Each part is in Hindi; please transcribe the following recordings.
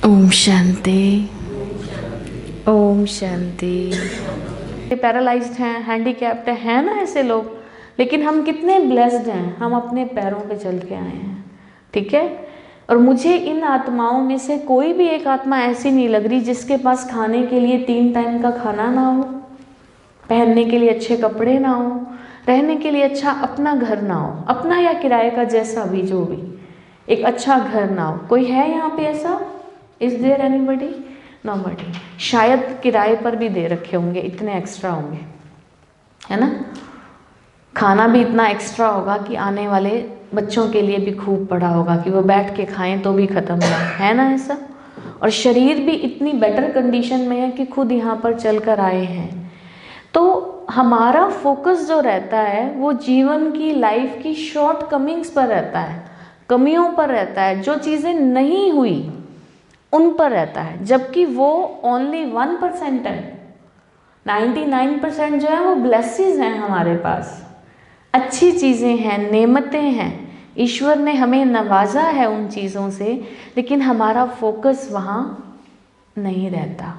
ओम शांति। ओम शांति। पैरालाइज्ड हैं, हैंडीकैप्ड हैं ना ऐसे लोग, लेकिन हम कितने ब्लेस्ड हैं, हम अपने पैरों पे चल के आए हैं। ठीक है। और मुझे इन आत्माओं में से कोई भी एक आत्मा ऐसी नहीं लग रही जिसके पास खाने के लिए 3 टाइम का खाना ना हो, पहनने के लिए अच्छे कपड़े ना हो, रहने के लिए अच्छा अपना घर ना हो, अपना या किराए का जैसा भी, जो भी एक अच्छा घर ना हो। कोई है यहाँ पे ऐसा? Is there anybody? नोबडी। शायद किराए पर भी दे रखे होंगे, इतने एक्स्ट्रा होंगे, है ना। खाना भी इतना एक्स्ट्रा होगा कि आने वाले बच्चों के लिए भी खूब पड़ा होगा कि वो बैठ के खाएं तो भी ख़त्म ना, है ना ऐसा। और शरीर भी इतनी बेटर कंडीशन में है कि खुद यहाँ पर चल कर आए हैं। तो हमारा फोकस जो रहता है वो जीवन की, लाइफ की शॉर्ट कमिंग्स पर रहता है, कमियों पर रहता है, जो चीज़ें नहीं हुई उन पर रहता है। जबकि वो ओनली 1% है, 99% जो है वो ब्लेसिंग्स हैं हमारे पास, अच्छी चीज़ें हैं, नेमतें हैं, ईश्वर ने हमें नवाजा है उन चीज़ों से, लेकिन हमारा फोकस वहाँ नहीं रहता।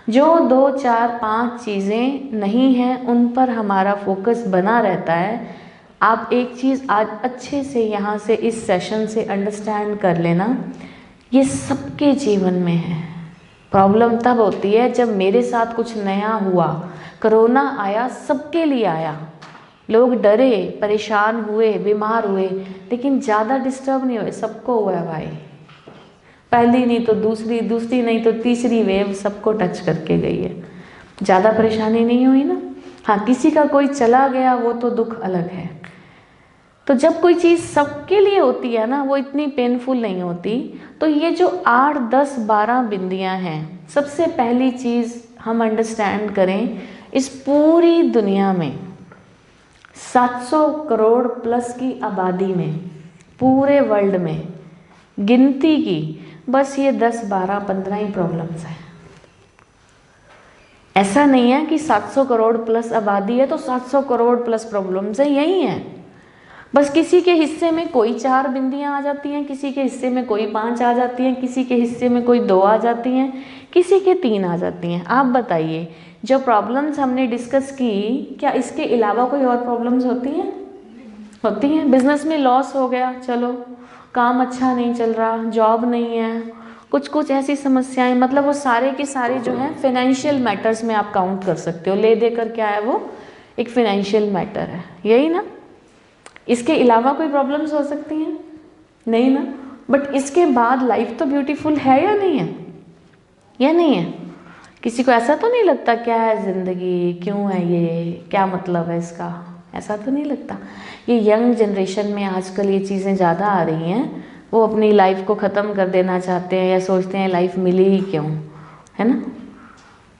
जो 2, 4, 5 चीज़ें नहीं हैं उन पर हमारा फोकस बना रहता है। आप एक चीज़ आज अच्छे से यहाँ से इस सेशन से अंडरस्टैंड कर लेना, ये सबके जीवन में है। प्रॉब्लम तब होती है जब मेरे साथ कुछ नया हुआ, कोरोना आया, सबके लिए आया, लोग डरे, परेशान हुए, बीमार हुए, लेकिन ज़्यादा डिस्टर्ब नहीं हुए, सबको हुआ है भाई। पहली नहीं तो दूसरी, दूसरी नहीं तो तीसरी वेव सबको टच करके गई है, ज़्यादा परेशानी नहीं हुई ना। हाँ, किसी का कोई चला गया वो तो दुख अलग है। तो जब कोई चीज़ सबके लिए होती है ना, वो इतनी पेनफुल नहीं होती। तो ये जो 8, 10, 12 बिंदियाँ हैं, सबसे पहली चीज़ हम अंडरस्टैंड करें, इस पूरी दुनिया में 700 करोड़ प्लस की आबादी में, पूरे वर्ल्ड में गिनती की बस ये 10, 12, 15 ही प्रॉब्लम्स हैं। ऐसा नहीं है कि 700 करोड़ प्लस आबादी है तो 700 करोड़ प्लस प्रॉब्लम्स है, यही है। बस किसी के हिस्से में कोई 4 बिंदियाँ आ जाती हैं, किसी के हिस्से में कोई 5 आ जाती हैं, किसी के हिस्से में कोई 2 आ जाती हैं, किसी के 3 आ जाती हैं। आप बताइए, जो प्रॉब्लम्स हमने डिस्कस की, क्या इसके अलावा कोई और प्रॉब्लम्स होती हैं? होती हैं। बिजनेस में लॉस हो गया, चलो, काम अच्छा नहीं चल रहा, जॉब नहीं है, कुछ ऐसी समस्याएं, मतलब वो सारे के सारे जो हैं फाइनेंशियल मैटर्स में आप काउंट कर सकते हो। ले देकर क्या है, वो एक फाइनेंशियल मैटर है, यही ना। इसके अलावा कोई प्रॉब्लम्स हो सकती हैं? नहीं ना। बट इसके बाद लाइफ तो ब्यूटीफुल है या नहीं है? या नहीं है? किसी को ऐसा तो नहीं लगता क्या है ज़िंदगी, क्यों है ये, क्या मतलब है इसका? ऐसा तो नहीं लगता। ये यंग जनरेशन में आजकल ये चीज़ें ज़्यादा आ रही हैं, वो अपनी लाइफ को ख़त्म कर देना चाहते हैं या सोचते हैं लाइफ मिली ही क्यों, है ना।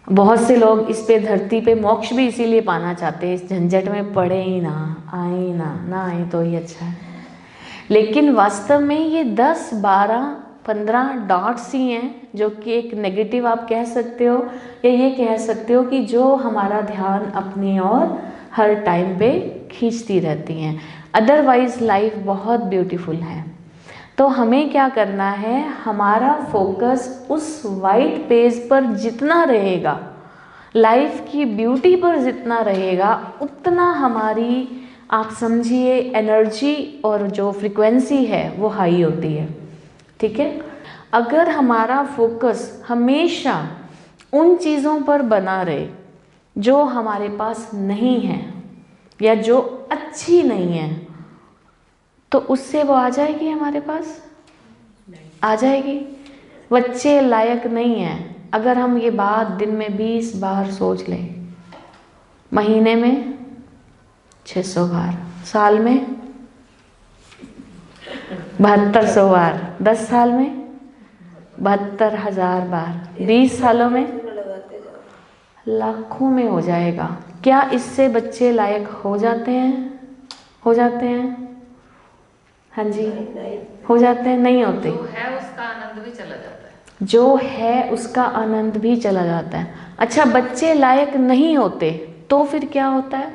बहुत से लोग इस पे धरती पे मोक्ष भी इसीलिए पाना चाहते हैं, इस झंझट में पड़े ही ना, आए ही ना आए तो ही अच्छा है। लेकिन वास्तव में ये 10, 12, 15 डॉट्स ही हैं जो कि एक नेगेटिव आप कह सकते हो, या ये कह सकते हो कि जो हमारा ध्यान अपनी ओर हर टाइम पे खींचती रहती हैं। अदरवाइज लाइफ बहुत ब्यूटीफुल है। तो हमें क्या करना है, हमारा फोकस उस वाइट पेज पर जितना रहेगा, लाइफ की ब्यूटी पर जितना रहेगा, उतना हमारी, आप समझिए, एनर्जी और जो फ्रिक्वेंसी है वो हाई होती है। ठीक है। अगर हमारा फोकस हमेशा उन चीज़ों पर बना रहे जो हमारे पास नहीं है या जो अच्छी नहीं है, तो उससे वो आ जाएगी हमारे पास, आ जाएगी। बच्चे लायक नहीं हैं, अगर हम ये बात दिन में 20 बार सोच लें, महीने में 600 बार, साल में 7200 बार, 10 साल में 72,000 बार, 20 सालों में लाखों में हो जाएगा। क्या इससे बच्चे लायक हो जाते हैं? हो जाते हैं? हाँ जी, हो जाते हैं? नहीं होते। जो है उसका आनंद भी चला जाता है। जो है उसका आनंद भी चला जाता है। अच्छा, बच्चे लायक नहीं होते तो फिर क्या होता है?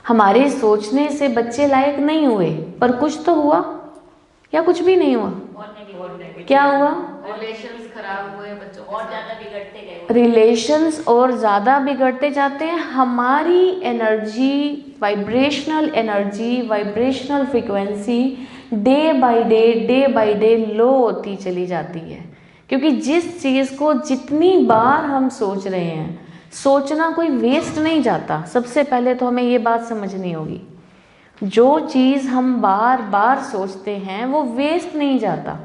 हमारे सोचने से बच्चे लायक नहीं हुए, पर कुछ तो हुआ या कुछ भी नहीं हुआ? और क्या हुआ? रिलेशंस खराब हुए बच्चों और के ज्यादा बिगड़ते गए। रिलेशंस और ज़्यादा बिगड़ते जाते हैं। हमारी energy, vibrational frequency day by day लो होती चली जाती है। क्योंकि जिस चीज़ को जितनी बार हम सोच रहे हैं, सोचना कोई वेस्ट नहीं जाता। सबसे पहले तो हमें ये बात समझनी होगी, जो चीज़ हम बार बार सोचते हैं वो वेस्ट नहीं जाता।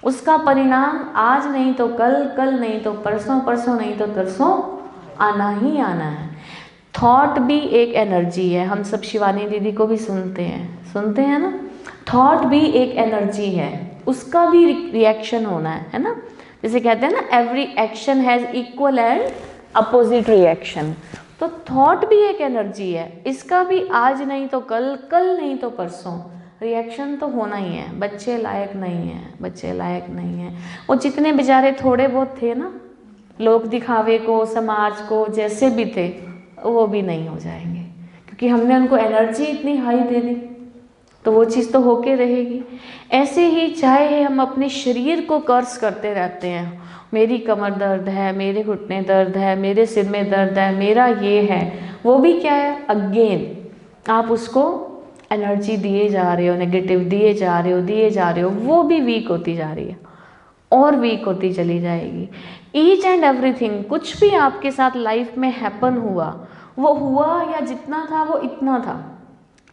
उसका परिणाम आज नहीं तो कल, कल नहीं तो परसों, परसों नहीं तो तरसों आना ही आना है। थॉट भी एक एनर्जी है। हम सब शिवानी दीदी को भी सुनते हैं ना। थॉट भी एक एनर्जी है, उसका भी रिएक्शन होना है ना। जैसे कहते हैं ना, every action has equal and opposite reaction. तो थॉट भी एक एनर्जी है, इसका भी आज नहीं तो कल, कल नहीं तो परसों रिएक्शन तो होना ही है। बच्चे लायक नहीं है। वो जितने बेचारे थोड़े बहुत थे ना, लोग दिखावे को, समाज को जैसे भी थे, वो भी नहीं हो जाएंगे, क्योंकि हमने उनको एनर्जी इतनी हाई दे दी, तो वो चीज़ तो होके रहेगी। ऐसे ही चाहे हम अपने शरीर को कर्स करते रहते हैं, मेरी कमर दर्द है, मेरे घुटने दर्द है, मेरे सिर में दर्द है, मेरा ये है, वो भी क्या है? अगेन आप उसको एनर्जी दिए जा रहे हो, नेगेटिव दिए जा रहे हो, वो भी वीक होती जा रही है और वीक होती चली जाएगी। ईच एंड एवरीथिंग, कुछ भी आपके साथ लाइफ में हैपन हुआ, वो हुआ या जितना था वो इतना था।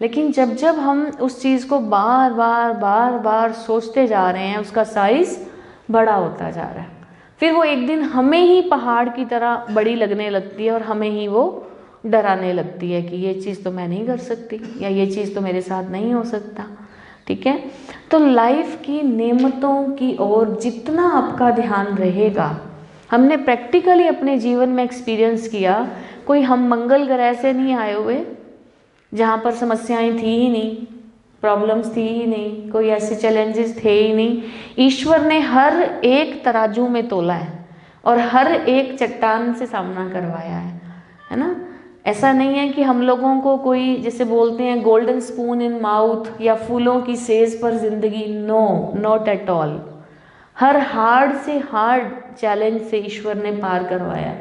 लेकिन जब जब हम उस चीज़ को बार बार सोचते जा रहे हैं, उसका साइज बड़ा होता जा रहा है। फिर वो एक दिन हमें ही पहाड़ की तरह बड़ी लगने लगती है और हमें ही वो डराने लगती है कि ये चीज़ तो मैं नहीं कर सकती, या ये चीज़ तो मेरे साथ नहीं हो सकता। ठीक है, तो लाइफ की नेमतों की ओर जितना आपका ध्यान रहेगा, हमने प्रैक्टिकली अपने जीवन में एक्सपीरियंस किया, कोई हम मंगल ग्रह से नहीं आए हुए जहाँ पर समस्याएं थी ही नहीं, प्रॉब्लम्स थी ही नहीं, कोई ऐसे चैलेंजेस थे ही नहीं। ईश्वर ने हर एक तराजू में तोला है और हर एक चट्टान से सामना करवाया है ना। ऐसा नहीं है कि हम लोगों को कोई, जैसे बोलते हैं, गोल्डन स्पून इन माउथ या फूलों की सेज पर जिंदगी। No, not at all. हर हार्ड से हार्ड चैलेंज से ईश्वर ने पार करवाया।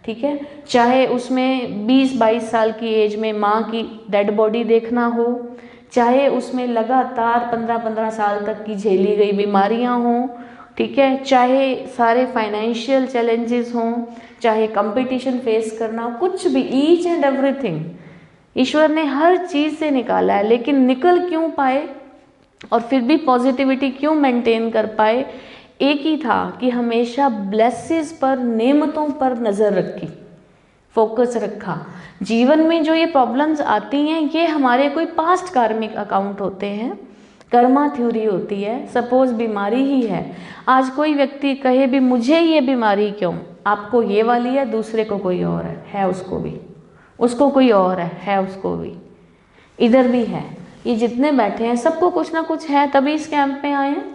ठीक है, चाहे उसमें 20-22 साल की एज में माँ की डेड बॉडी देखना हो, चाहे उसमें लगातार 15-15 साल तक की झेली गई बीमारियां हों, ठीक है, चाहे सारे फाइनेंशियल चैलेंजेस हों, चाहे कंपटीशन फेस करना हो, कुछ भी, ईच एंड एवरीथिंग ईश्वर ने हर चीज़ से निकाला है। लेकिन निकल क्यों पाए और फिर भी पॉजिटिविटी क्यों मेंटेन कर पाए? एक ही था कि हमेशा ब्लेसेस पर, नेमतों पर नज़र रखी, फोकस रखा। जीवन में जो ये प्रॉब्लम्स आती हैं, ये हमारे कोई पास्ट कार्मिक अकाउंट होते हैं, कर्मा थ्योरी होती है। सपोज बीमारी ही है, आज कोई व्यक्ति कहे भी मुझे ये बीमारी क्यों, आपको ये वाली है, दूसरे को कोई और है उसको भी, उसको कोई और है उसको भी, इधर भी है। ये जितने बैठे हैं सबको कुछ ना कुछ है, तभी इस कैंप में आए हैं,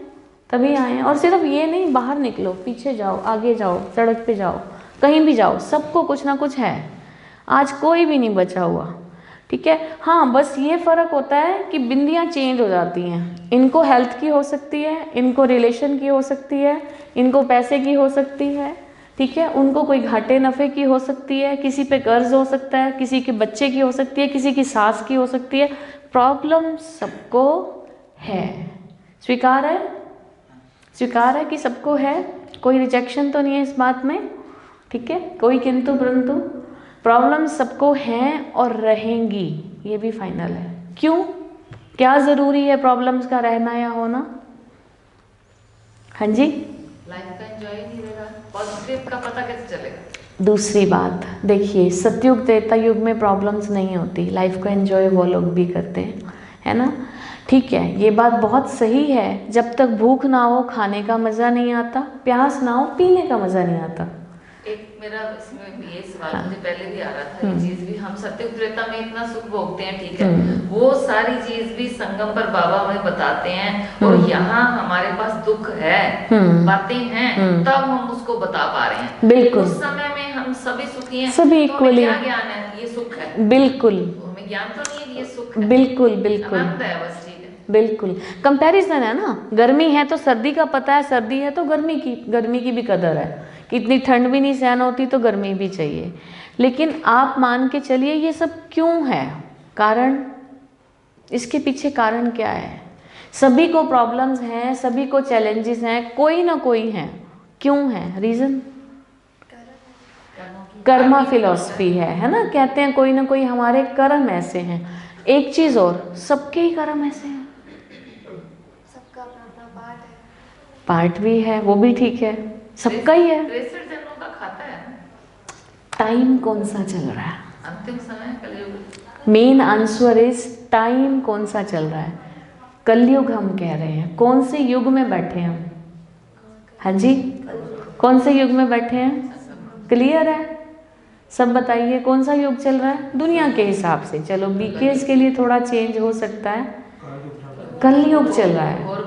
तभी आए हैं। और सिर्फ ये नहीं, बाहर निकलो, पीछे जाओ, आगे जाओ, सड़क पे जाओ, कहीं भी जाओ, सबको कुछ ना कुछ है। आज कोई भी नहीं बचा हुआ। ठीक है, हाँ, बस ये फ़र्क होता है कि बिंदियाँ चेंज हो जाती हैं। इनको हेल्थ की हो सकती है, इनको रिलेशन की हो सकती है, इनको पैसे की हो सकती है, ठीक है, उनको कोई घाटे नफ़े की हो सकती है, किसी पे कर्ज हो सकता है, किसी के बच्चे की हो सकती है, किसी की सास की हो सकती है। प्रॉब्लम सबको है। स्वीकार है, स्वीकार है कि सबको है, कोई रिजेक्शन तो नहीं है इस बात में। ठीक है, कोई किंतु परंतु, प्रॉब्लम सबको हैं और रहेंगी, ये भी फाइनल है। क्यों, क्या ज़रूरी है प्रॉब्लम्स का रहना या होना? हाँ जी, लाइफ का एंजॉय नहीं रहेगा, पॉजिटिव का पता कैसे चलेगा? दूसरी बात देखिए, सतयुग त्रेता युग में प्रॉब्लम्स नहीं होती, लाइफ को एंजॉय वो लोग भी करते हैं, है ना। ठीक है, ये बात बहुत सही है। जब तक भूख ना हो खाने का मज़ा नहीं आता, प्यास ना हो पीने का मज़ा नहीं आता। एक मेरा इसमें ये सवाल मुझे पहले भी आ रहा था, ये चीज भी हम सत्युग त्रेता में इतना सुख भोगते हैं, ठीक है, वो सारी चीज भी संगम पर बाबा हमें बताते हैं, और यहाँ हमारे पास दुख है, बातें हैं, तब हम उसको बता पा रहे हैं। बिल्कुल, उस समय में हम सभी सुखी हैं, सभी तो हमें इक्वली, क्या ज्ञान है ये सुख है? बिल्कुल, हमें ज्ञान तो नहीं है ये सुख है, बिल्कुल बिल्कुल आनंद है, बस ठीक है, बिल्कुल कंपैरिजन है ना, गर्मी है तो सर्दी का पता है, सर्दी है तो गर्मी की भी कदर है कि इतनी ठंड भी नहीं सहन होती तो गर्मी भी चाहिए। लेकिन आप मान के चलिए ये सब क्यों है, कारण, इसके पीछे कारण क्या है? सभी को प्रॉब्लम्स हैं, सभी को चैलेंजेस हैं, कोई ना कोई है, क्यों है? रीज़न कर्मा फिलॉसफी है ना, कहते हैं कोई ना कोई हमारे कर्म ऐसे हैं। एक चीज़ और, सबके ही कर्म ऐसे हैं, सबका अपना अपना पार्ट है। पार्ट भी है, वो भी ठीक है, सबका ही है। 63 जन्मों का खाता है ना। टाइम कौन सा चल रहा है? अंतिम समय कलयुग। मेन आंसर इज टाइम कौन सा चल रहा है? कलयुग हम कह रहे हैं। कौन से युग में बैठे हैं हम? हाँ जी, कौन से युग में बैठे हैं? क्लियर है? सब बताइए कौन सा युग चल रहा है दुनिया के हिसाब से? चलो बीकेएस के लिए थोड़ा चेंज हो सकता है, कलयुग चल रहा है।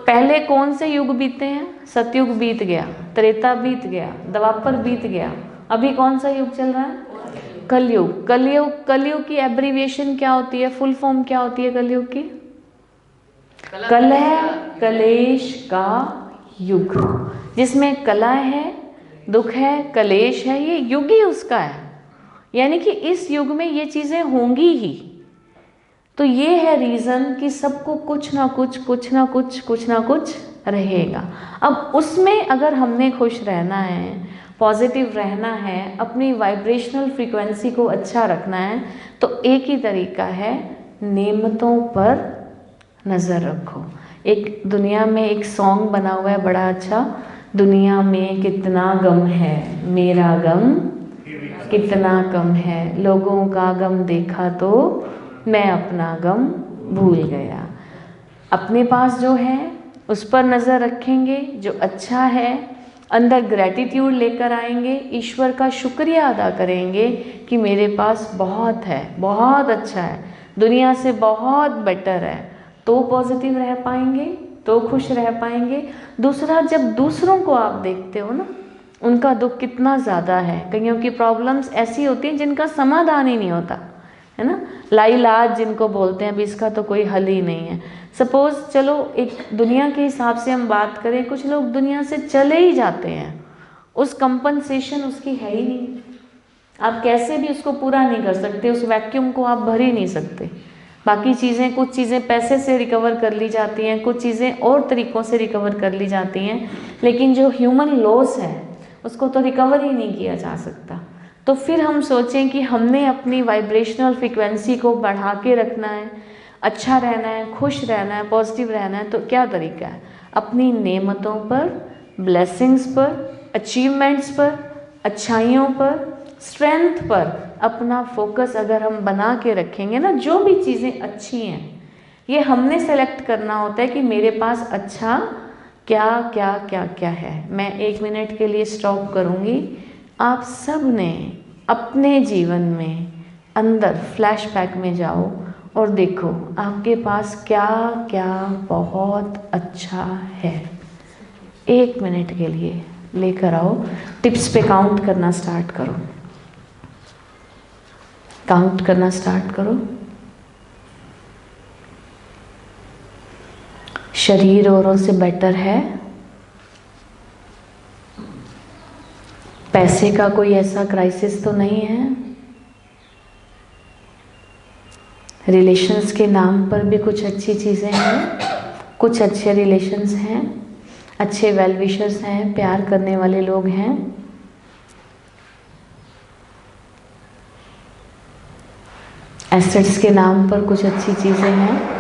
पहले कौन से युग बीते हैं? सतयुग बीत गया, त्रेता बीत गया, द्वापर बीत गया, अभी कौन सा युग चल रहा है? कलयुग। कलयुग की एब्रीविएशन क्या होती है, फुल फॉर्म क्या होती है कलयुग की? कलह कलेश का युग, जिसमें कला है, दुख है, कलेश है, ये युग ही उसका है। यानी कि इस युग में ये चीज़ें होंगी ही। तो ये है रीज़न कि सबको कुछ ना कुछ रहेगा। अब उसमें अगर हमने खुश रहना है, पॉजिटिव रहना है, अपनी वाइब्रेशनल फ्रीक्वेंसी को अच्छा रखना है, तो एक ही तरीका है, नेमतों पर नज़र रखो। एक दुनिया में एक सॉन्ग बना हुआ है बड़ा अच्छा, दुनिया में कितना गम है, मेरा गम कितना कम है, लोगों का गम देखा तो मैं अपना गम भूल गया। अपने पास जो है उस पर नज़र रखेंगे, जो अच्छा है, अंदर ग्रैटिट्यूड लेकर आएंगे, ईश्वर का शुक्रिया अदा करेंगे कि मेरे पास बहुत है, बहुत अच्छा है, दुनिया से बहुत बेटर है, तो पॉजिटिव रह पाएंगे, तो खुश रह पाएंगे। दूसरा, जब दूसरों को आप देखते हो ना, उनका दुख कितना ज़्यादा है, कईयों की प्रॉब्लम्स ऐसी होती हैं जिनका समाधान ही नहीं होता है ना, लाइलाज जिनको बोलते हैं, अभी इसका तो कोई हल ही नहीं है। सपोज़ चलो एक दुनिया के हिसाब से हम बात करें, कुछ लोग दुनिया से चले ही जाते हैं, उस कंपनसेशन उसकी है ही नहीं, आप कैसे भी उसको पूरा नहीं कर सकते, उस वैक्यूम को आप भर ही नहीं सकते। बाकी चीज़ें, कुछ चीज़ें पैसे से रिकवर कर ली जाती हैं, कुछ चीज़ें और तरीक़ों से रिकवर कर ली जाती हैं, लेकिन जो ह्यूमन लॉस है उसको तो रिकवर ही नहीं किया जा सकता। तो फिर हम सोचें कि हमने अपनी वाइब्रेशनल फ्रीक्वेंसी को बढ़ा के रखना है, अच्छा रहना है, खुश रहना है, पॉजिटिव रहना है, तो क्या तरीका है? अपनी नेमतों पर, ब्लेसिंग्स पर, अचीवमेंट्स पर, अच्छाइयों पर, स्ट्रेंथ पर अपना फोकस अगर हम बना के रखेंगे ना, जो भी चीज़ें अच्छी हैं, ये हमने सेलेक्ट करना होता है कि मेरे पास अच्छा क्या क्या क्या क्या है। मैं 1 मिनट के लिए स्टॉप करूँगी। आप सब ने अपने जीवन में अंदर फ्लैशबैक में जाओ और देखो आपके पास क्या क्या बहुत अच्छा है। 1 मिनट के लिए लेकर आओ, टिप्स पे काउंट करना स्टार्ट करो, काउंट करना स्टार्ट करो। शरीर औरों से बेटर है, पैसे का कोई ऐसा क्राइसिस तो नहीं है, रिलेशंस के नाम पर भी कुछ अच्छी चीज़ें हैं, कुछ अच्छे रिलेशंस हैं, अच्छे वेल विशर्स हैं, प्यार करने वाले लोग हैं। एसेट्स के नाम पर कुछ अच्छी चीज़ें हैं।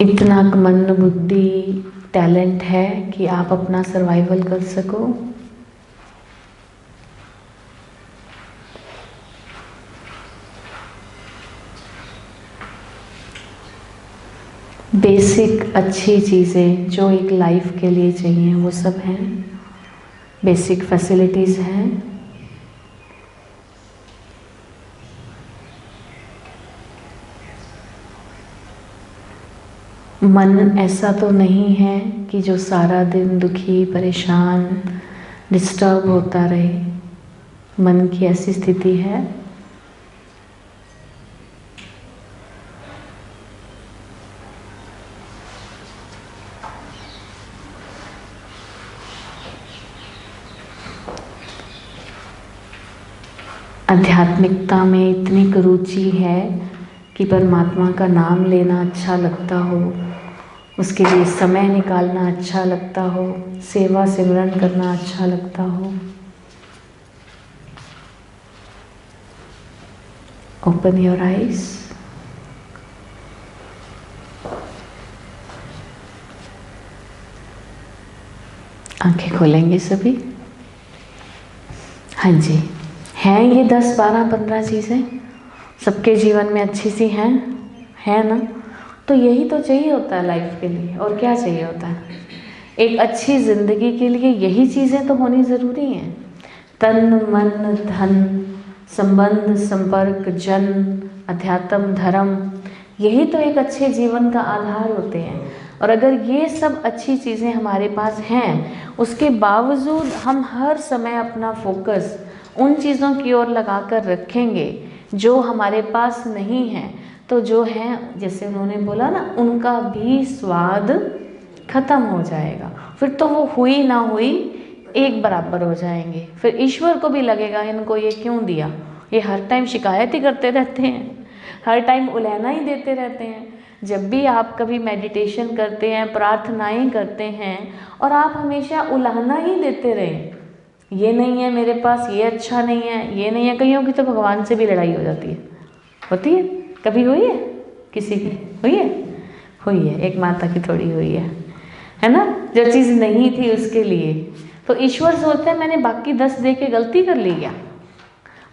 इतना मन, बुद्धि, टैलेंट है कि आप अपना सर्वाइवल कर सको। बेसिक अच्छी चीज़ें जो एक लाइफ के लिए चाहिए वो सब हैं, बेसिक फैसिलिटीज़ हैं। मन ऐसा तो नहीं है कि जो सारा दिन दुखी, परेशान, डिस्टर्ब होता रहे। मन की ऐसी स्थिति है आध्यात्मिकता में इतनी रुचि है कि परमात्मा का नाम लेना अच्छा लगता हो, उसके लिए समय निकालना अच्छा लगता हो, सेवा सिमरन करना अच्छा लगता हो। Open your eyes. आंखें खोलेंगे सभी। हाँ जी, हैं ये 10, 12, 15 चीज़ें सबके जीवन में अच्छी सी हैं, है ना? तो यही तो चाहिए होता है लाइफ के लिए, और क्या चाहिए होता है? एक अच्छी ज़िंदगी के लिए यही चीज़ें तो होनी ज़रूरी हैं। तन मन धन, संबंध संपर्क, जन, अध्यात्म, धर्म, यही तो एक अच्छे जीवन का आधार होते हैं। और अगर ये सब अच्छी चीज़ें हमारे पास हैं, उसके बावजूद हम हर समय अपना फोकस उन चीज़ों की ओर लगा कर रखेंगे जो हमारे पास नहीं है, तो जो है, जैसे उन्होंने बोला ना, उनका भी स्वाद खत्म हो जाएगा। फिर तो वो हुई ना हुई एक बराबर हो जाएंगे। फिर ईश्वर को भी लगेगा इनको ये क्यों दिया, ये हर टाइम शिकायत ही करते रहते हैं, हर टाइम उलहना ही देते रहते हैं। जब भी आप कभी मेडिटेशन करते हैं, प्रार्थनाएं करते हैं, और आप हमेशा उलहना ही देते रहें, ये नहीं है मेरे पास, ये अच्छा नहीं है, ये नहीं है, कईयों की तो भगवान से भी लड़ाई हो जाती है। होती है? कभी हुई है? किसी की हुई है? हुई है, एक माता की थोड़ी हुई है ना? जो चीज़ नहीं थी उसके लिए तो ईश्वर सोचते हैं मैंने बाकी 10 दे के गलती कर ली क्या?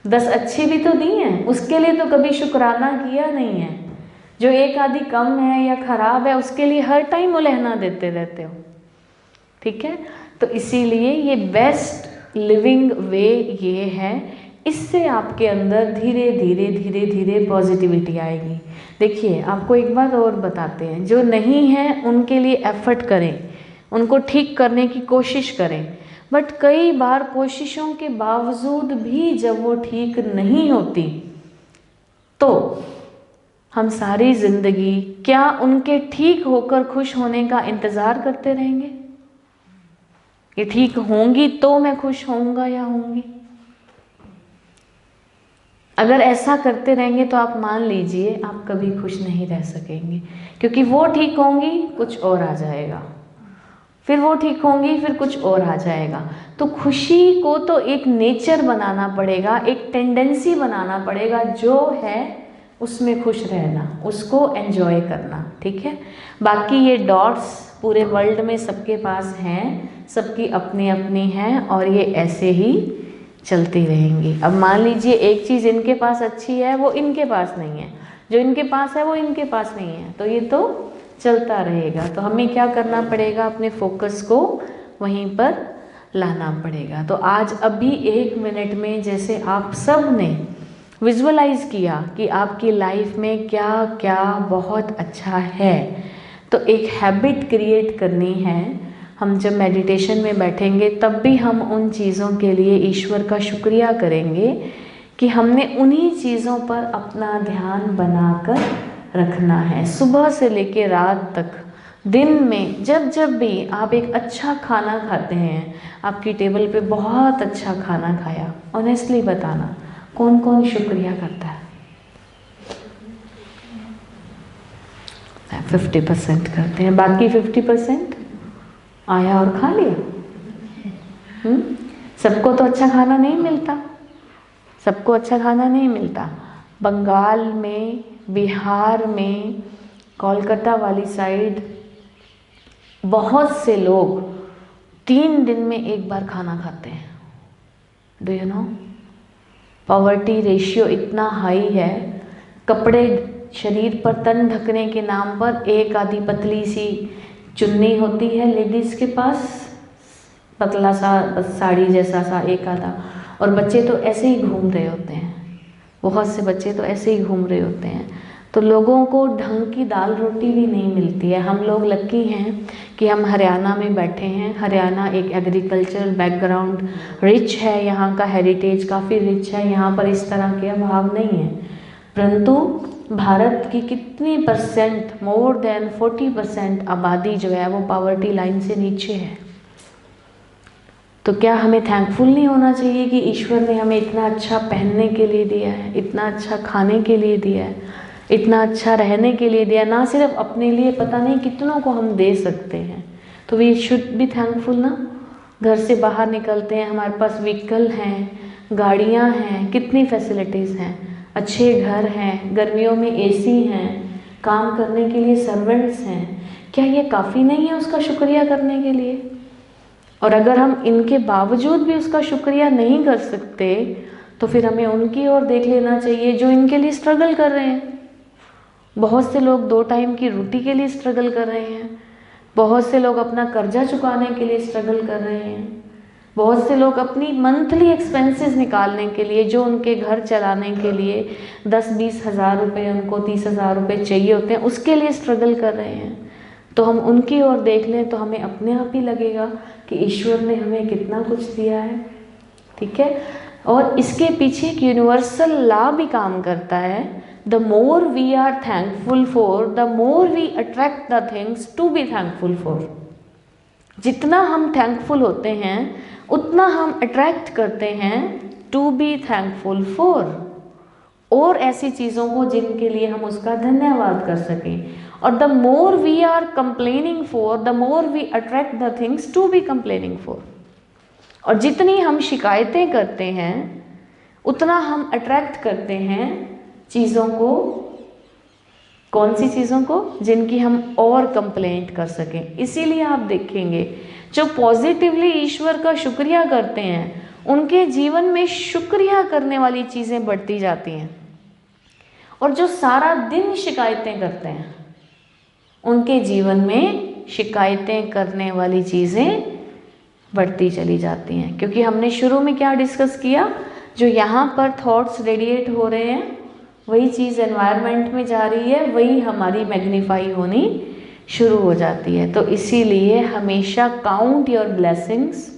10 अच्छी भी तो दी हैं, उसके लिए तो कभी शुक्राना किया नहीं है। जो एक आधी कम है या खराब है, उसके लिए हर टाइम उलहना देते रहते हो। ठीक है? तो इसीलिए ये बेस्ट लिविंग वे ये है, इससे आपके अंदर धीरे धीरे धीरे धीरे पॉजिटिविटी आएगी। देखिए, आपको एक बात और बताते हैं, जो नहीं है उनके लिए एफर्ट करें, उनको ठीक करने की कोशिश करें। बट कई बार कोशिशों के बावजूद भी जब वो ठीक नहीं होती, तो हम सारी ज़िंदगी क्या उनके ठीक होकर खुश होने का इंतज़ार करते रहेंगे? ये ठीक होंगी तो मैं खुश होऊंगा या होंगी? अगर ऐसा करते रहेंगे तो आप मान लीजिए आप कभी खुश नहीं रह सकेंगे, क्योंकि वो ठीक होंगी कुछ और आ जाएगा, फिर वो ठीक होंगी फिर कुछ और आ जाएगा। तो खुशी को तो एक नेचर बनाना पड़ेगा, एक टेंडेंसी बनाना पड़ेगा, जो है उसमें खुश रहना, उसको एंजॉय करना। ठीक है? बाकी ये डॉट्स पूरे वर्ल्ड में सबके पास हैं, सबकी अपनी अपनी हैं, और ये ऐसे ही चलती रहेंगी। अब मान लीजिए एक चीज़ इनके पास अच्छी है, वो इनके पास नहीं है, जो इनके पास है वो इनके पास नहीं है, तो ये तो चलता रहेगा। तो हमें क्या करना पड़ेगा? अपने फोकस को वहीं पर लाना पड़ेगा। तो आज अभी 1 मिनट में जैसे आप सब ने विजुअलाइज किया कि आपकी लाइफ में क्या क्या बहुत अच्छा है, तो एक हैबिट क्रिएट करनी है। हम जब मेडिटेशन में बैठेंगे तब भी हम उन चीज़ों के लिए ईश्वर का शुक्रिया करेंगे कि हमने उन्हीं चीज़ों पर अपना ध्यान बनाकर रखना है। सुबह से लेकर रात तक, दिन में जब जब भी आप एक अच्छा खाना खाते हैं, आपकी टेबल पे बहुत अच्छा खाना खाया, ऑनेस्टली बताना कौन कौन शुक्रिया करता है? 50% करते हैं, बाकी 50% आया और खा लिया। सबको तो अच्छा खाना नहीं मिलता, सबको अच्छा खाना नहीं मिलता। बंगाल में, बिहार में, कोलकाता वाली साइड बहुत से लोग 3 दिन में एक बार खाना खाते हैं। Do you know? Poverty ratio इतना हाई है, कपड़े शरीर पर तन ढकने के नाम पर एक आधी पतली सी चुन्नी होती है लेडीज़ के पास, पतला सा साड़ी जैसा सा एक आधा, और बच्चे तो ऐसे ही घूम रहे होते हैं, बहुत से बच्चे तो ऐसे ही घूम रहे होते हैं। तो लोगों को ढंग की दाल रोटी भी नहीं मिलती है। हम लोग लकी हैं कि हम हरियाणा में बैठे हैं। हरियाणा एक एग्रीकल्चरल बैकग्राउंड रिच है, यहाँ का हेरिटेज काफ़ी रिच है, यहाँ पर इस तरह के अभाव नहीं है। परंतु भारत की कितनी परसेंट, मोर देन 40% आबादी जो है वो पॉवर्टी लाइन से नीचे है। तो क्या हमें थैंकफुल नहीं होना चाहिए कि ईश्वर ने हमें इतना अच्छा पहनने के लिए दिया है, इतना अच्छा खाने के लिए दिया है, इतना अच्छा रहने के लिए दिया, ना सिर्फ अपने लिए, पता नहीं कितनों को हम दे सकते हैं। तो वी शुड बी थैंकफुल ना। घर से बाहर निकलते हैं, हमारे पास व्हीकल हैं, गाड़ियाँ हैं, कितनी फैसिलिटीज़ हैं, अच्छे घर हैं, गर्मियों में एसी हैं, काम करने के लिए सर्वेंट्स हैं। क्या ये काफ़ी नहीं है उसका शुक्रिया करने के लिए? और अगर हम इनके बावजूद भी उसका शुक्रिया नहीं कर सकते तो फिर हमें उनकी ओर देख लेना चाहिए जो इनके लिए स्ट्रगल कर रहे हैं। बहुत से लोग 2 टाइम की रोटी के लिए स्ट्रगल कर रहे हैं, बहुत से लोग अपना कर्जा चुकाने के लिए स्ट्रगल कर रहे हैं, बहुत से लोग अपनी मंथली एक्सपेंसेस निकालने के लिए, जो उनके घर चलाने के लिए 10-20 हज़ार रुपये, उनको 30 हज़ार रुपये चाहिए होते हैं, उसके लिए स्ट्रगल कर रहे हैं। तो हम उनकी ओर देख लें तो हमें अपने आप ही लगेगा कि ईश्वर ने हमें कितना कुछ दिया है। ठीक है। और इसके पीछे एक यूनिवर्सल लॉ भी काम करता है, the more we are thankful for, the more we attract the things to be thankful for. जितना हम थैंकफुल होते हैं उतना हम अट्रैक्ट करते हैं टू बी थैंकफुल फॉर, और ऐसी चीज़ों को जिनके लिए हम उसका धन्यवाद कर सकें। और the more we are complaining for, the more we attract the things to be complaining for. और जितनी हम शिकायतें करते हैं उतना हम अट्रैक्ट करते हैं चीज़ों को। कौन सी चीज़ों को? जिनकी हम और कंप्लेंट कर सकें। इसीलिए आप देखेंगे जो पॉजिटिवली ईश्वर का शुक्रिया करते हैं उनके जीवन में शुक्रिया करने वाली चीज़ें बढ़ती जाती हैं, और जो सारा दिन शिकायतें करते हैं उनके जीवन में शिकायतें करने वाली चीज़ें बढ़ती चली जाती हैं। क्योंकि हमने शुरू में क्या डिस्कस किया, जो यहाँ पर थॉट्स रेडिएट हो रहे हैं वही चीज़ एनवायरनमेंट में जा रही है, वही हमारी मैग्नीफाई होनी शुरू हो जाती है। तो इसीलिए हमेशा count your blessings,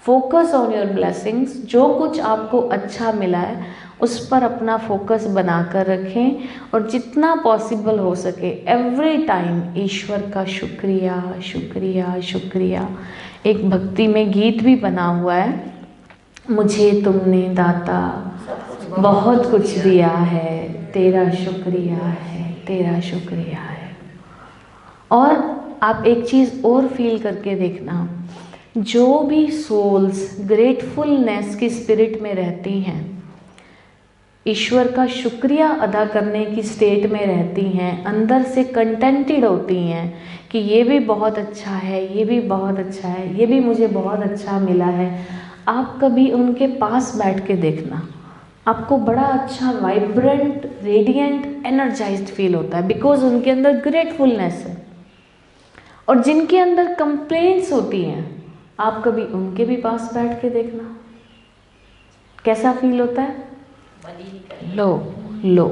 focus on your blessings. जो कुछ आपको अच्छा मिला है उस पर अपना फोकस बनाकर रखें, और जितना पॉसिबल हो सके एवरी टाइम ईश्वर का शुक्रिया शुक्रिया शुक्रिया। एक भक्ति में गीत भी बना हुआ है, मुझे तुमने दाता बहुत कुछ दिया है, तेरा शुक्रिया है, तेरा शुक्रिया है। और आप एक चीज़ और फील करके देखना, जो भी सोल्स ग्रेटफुलनेस की स्पिरिट में रहती हैं, ईश्वर का शुक्रिया अदा करने की स्टेट में रहती हैं, अंदर से कंटेंटेड होती हैं कि ये भी बहुत अच्छा है, ये भी बहुत अच्छा है, ये भी मुझे बहुत अच्छा मिला है। आप कभी उनके पास बैठ के देखना, आपको बड़ा अच्छा वाइब्रेंट, रेडिएंट, एनर्जाइज्ड फील होता है, बिकॉज उनके अंदर ग्रेटफुलनेस है। और जिनके अंदर कंप्लेंट्स होती हैं, आप कभी उनके भी पास बैठ के देखना, कैसा फील होता है? लो लो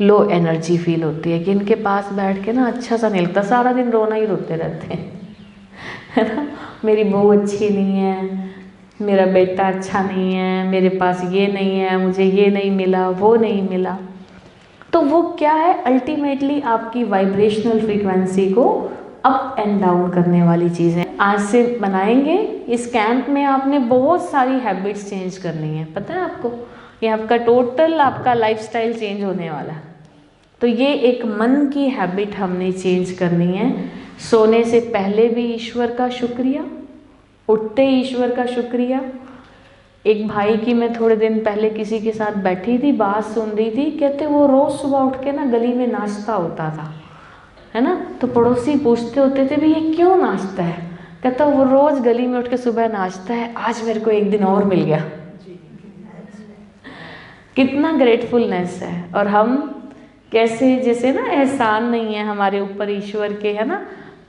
लो एनर्जी फील होती है कि इनके पास बैठ के ना अच्छा सा नहीं लगता, सारा दिन रोना ही रोते रहते हैं, है ना। मेरी बहू अच्छी नहीं है, मेरा बेटा अच्छा नहीं है, मेरे पास ये नहीं है, मुझे ये नहीं मिला, वो नहीं मिला। तो वो क्या है? अल्टीमेटली आपकी वाइब्रेशनल फ्रीक्वेंसी को अप एंड डाउन करने वाली चीज़ें। आज से बनाएंगे इस कैंप में, आपने बहुत सारी हैबिट्स चेंज करनी है, पता है आपको। ये आपका टोटल आपका लाइफस्टाइल चेंज होने वाला है। तो ये एक मन की हैबिट हमने चेंज करनी है। सोने से पहले भी ईश्वर का शुक्रिया, उठते ईश्वर का शुक्रिया। एक भाई की मैं थोड़े दिन पहले किसी के साथ बैठी थी, बात सुन रही थी, कहते वो रोज़ सुबह उठ के ना गली में नाचता होता था, है ना। तो पड़ोसी पूछते होते थे भी ये क्यों नाचता है? कहता वो रोज़ गली में उठ के सुबह नाचता है, आज मेरे को एक दिन और मिल गया। कितना ग्रेटफुलनेस है। और हम कैसे, जैसे ना एहसान नहीं है हमारे ऊपर ईश्वर के, है ना।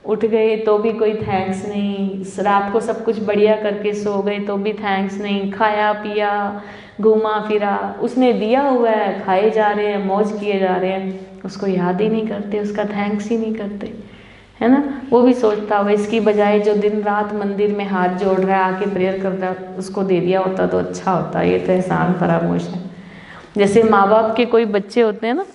उठ गए तो भी कोई थैंक्स नहीं, रात को सब कुछ बढ़िया करके सो गए तो भी थैंक्स नहीं, खाया पिया घूमा फिरा, उसने दिया हुआ है, खाए जा रहे हैं, मौज किए जा रहे हैं, उसको याद ही नहीं करते, उसका थैंक्स ही नहीं करते। है ना। वो भी सोचता होगा इसकी बजाय जो दिन रात मंदिर में हाथ जोड़ रहा है, आके प्रेयर करता है, उसको दे दिया होता तो अच्छा होता। ये तो एहसान फरामोश है। जैसे माँ बाप के कोई बच्चे होते हैं ना,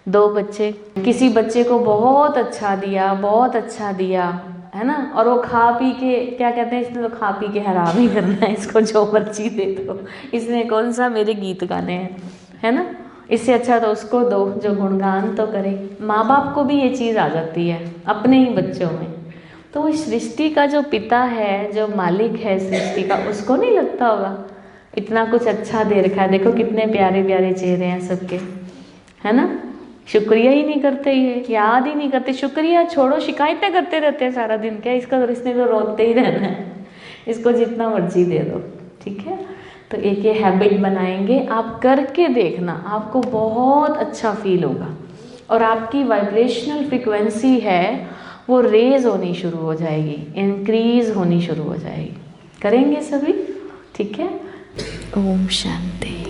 2 बच्चे, किसी बच्चे को बहुत अच्छा दिया, बहुत अच्छा दिया, है ना, और वो खा पी के क्या कहते हैं, इसने तो खा पी के हराम ही करना है, इसको जो मर्जी दे दो, इसने कौन सा मेरे गीत गाने हैं, है ना, इससे अच्छा तो उसको दो जो गुणगान तो करे। माँ बाप को भी ये चीज़ आ जाती है अपने ही बच्चों में। तो वो सृष्टि का जो पिता है, जो मालिक है सृष्टि का, उसको नहीं लगता होगा इतना कुछ अच्छा दे रखा है, देखो कितने प्यारे प्यारे चेहरे हैं सबके, है ना। शुक्रिया ही नहीं करते, ये याद ही नहीं करते। शुक्रिया छोड़ो, शिकायतें करते रहते हैं सारा दिन, क्या इसका इसने तो रोते ही रहना है, इसको जितना मर्जी दे दो, ठीक है। तो एक ये हैबिट बनाएंगे, आप करके देखना, आपको बहुत अच्छा फील होगा, और आपकी वाइब्रेशनल फ्रिक्वेंसी है वो रेज होनी शुरू हो जाएगी, इंक्रीज होनी शुरू हो जाएगी। करेंगे सभी, ठीक है। ओम शांति।